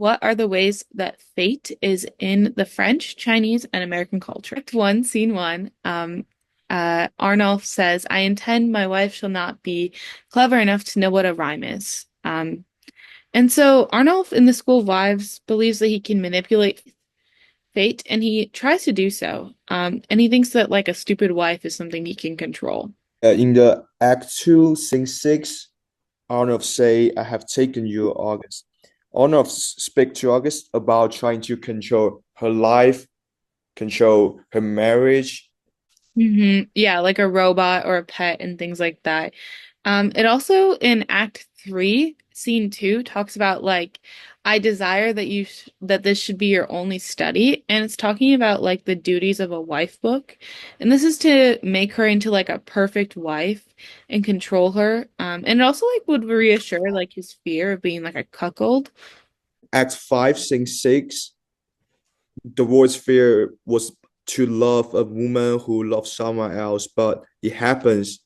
What are the ways that fate is in the French, Chinese, and American culture? Act one, scene one. Arnulf says, I intend my wife shall not be clever enough to know what a rhyme is. And so Arnulf in the School of Wives believes that he can manipulate fate, and he tries to do so. And he thinks that like a stupid wife is something he can control. In the Act 2, Scene 6, Arnold say, I have taken you, August. Arnold speak to August about trying to control her life, control her marriage. Yeah, like a robot or a pet and things like that. It also in Act 3, Scene 2 talks about like I desire that that this should be your only study, and it's talking about like the duties of a wife book, and this is to make her into like a perfect wife and control her. And it also like would reassure like his fear of being like a cuckold. Act 5, Scene 6, the word's fear was to love a woman who loves someone else, but it happens.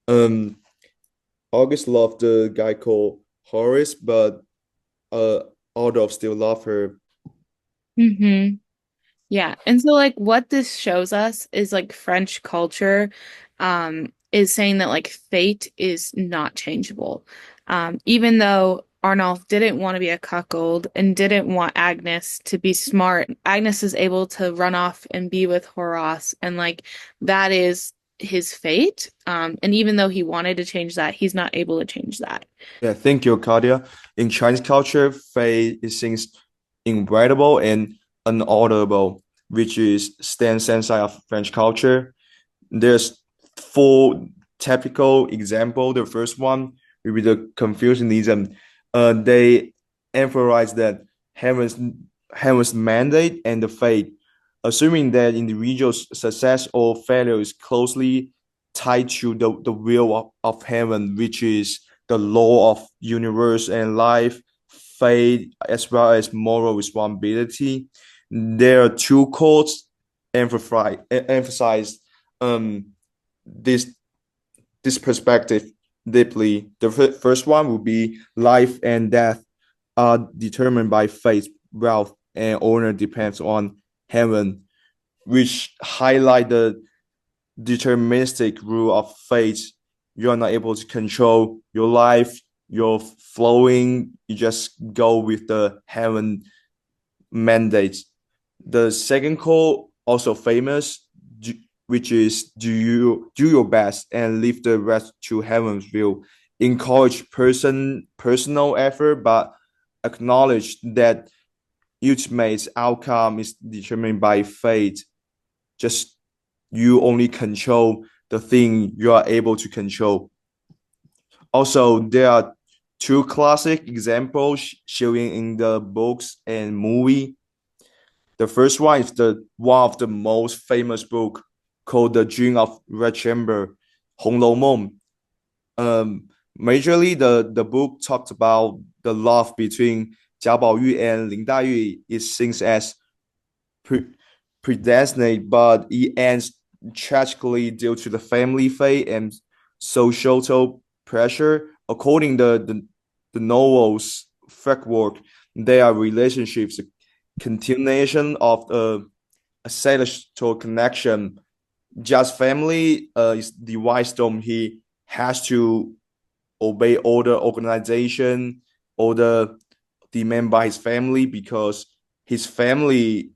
Um, August loved the guy called Horace, but uh, Adolf still loved her. hmm Yeah. And so like what this shows us is like French culture is saying that like fate is not changeable. Even though Arnulf didn't want to be a cuckold and didn't want Agnes to be smart, Agnes is able to run off and be with Horace, and like that is his fate. And even though he wanted to change that, he's not able to change that. Yeah, thank you, Claudia. In Chinese culture, fate is things inevitable and unalterable, which is stands inside of French culture. There's four typical example. The first one will be the Confucianism. They emphasize that heaven's heaven's mandate and the fate, assuming that individuals' success or failure is closely tied to the will of heaven, which is the law of universe and life, fate, as well as moral responsibility. There are two quotes emphasize um this this perspective deeply. The first one would be life and death are determined by fate, wealth, and honor depends on heaven, which highlight the deterministic rule of fate. You are not able to control your life, your flowing. You just go with the heaven mandate. The second call, also famous, which is do you do your best and leave the rest to heaven's will. Encourage personal effort, but acknowledge that ultimate outcome is determined by fate. Just you only control the thing you are able to control. Also, there are two classic examples showing in the books and movie. The first one is the one of the most famous book called The Dream of Red Chamber, 红楼梦. Majorly the book talked about the love between Jia Baoyu and Lin Dayue is seen as pre- predestined, but it ends tragically due to the family fate and social pressure. According to the novel's framework, their relationships continuation of a celestial connection. Just family is the wisdom he has to obey all the organization, all the demand by his family because his family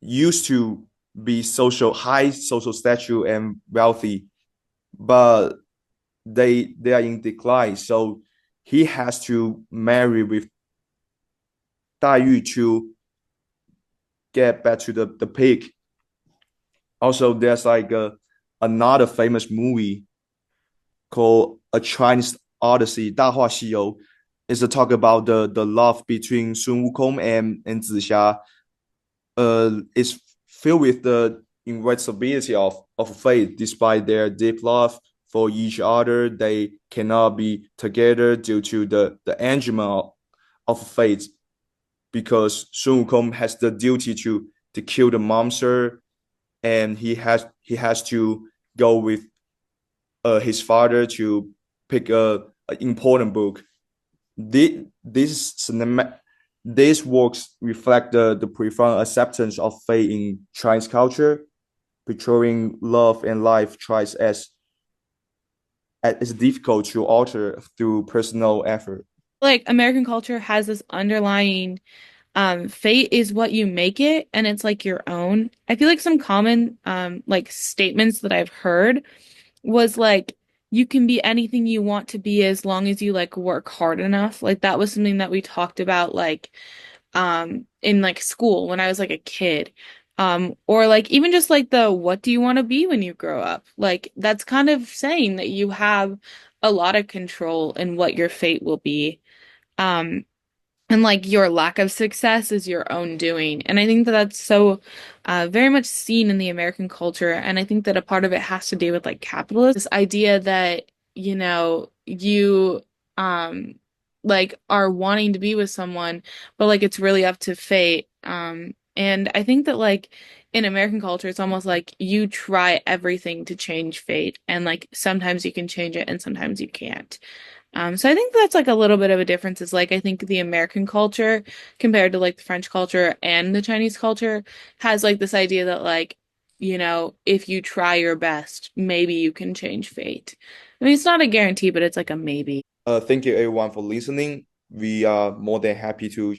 used to be high social stature and wealthy, but they are in decline. So he has to marry with Da Yu to get back to the peak. Also, there's like another famous movie called A Chinese Odyssey, 大话西游. It's a talk about the love between Sun Wukong and Zixia. It's filled with the inevitability of fate. Despite their deep love for each other, they cannot be together due to the engagement of fate because Sun Wukong has the duty to kill the monster and he has to go with his father to pick a important book. This cinema These works reflect the profound acceptance of faith in Chinese culture, portraying love and life choice as difficult to alter through personal effort. Like American culture has this underlying fate is what you make it, and it's like your own. I feel like some common like statements that I've heard was like you can be anything you want to be as long as you like work hard enough. Like that was something that we talked about like in like school when I was like a kid. Or like even just like the what do you want to be when you grow up? Like that's kind of saying that you have a lot of control in what your fate will be. Um, and like your lack of success is your own doing. And I think that that's so very much seen in the American culture. And I think that a part of it has to do with like capitalism. This idea that, you like are wanting to be with someone, but like it's really up to fate. And I think that like in American culture, it's almost like you try everything to change fate. And like sometimes you can change it and sometimes you can't. So I think that's like a little bit of a difference is like I think the American culture compared to like the French culture and the Chinese culture has like this idea that like, if you try your best, maybe you can change fate. I mean, it's not a guarantee, but it's like a maybe. Thank you everyone for listening. We are more than happy to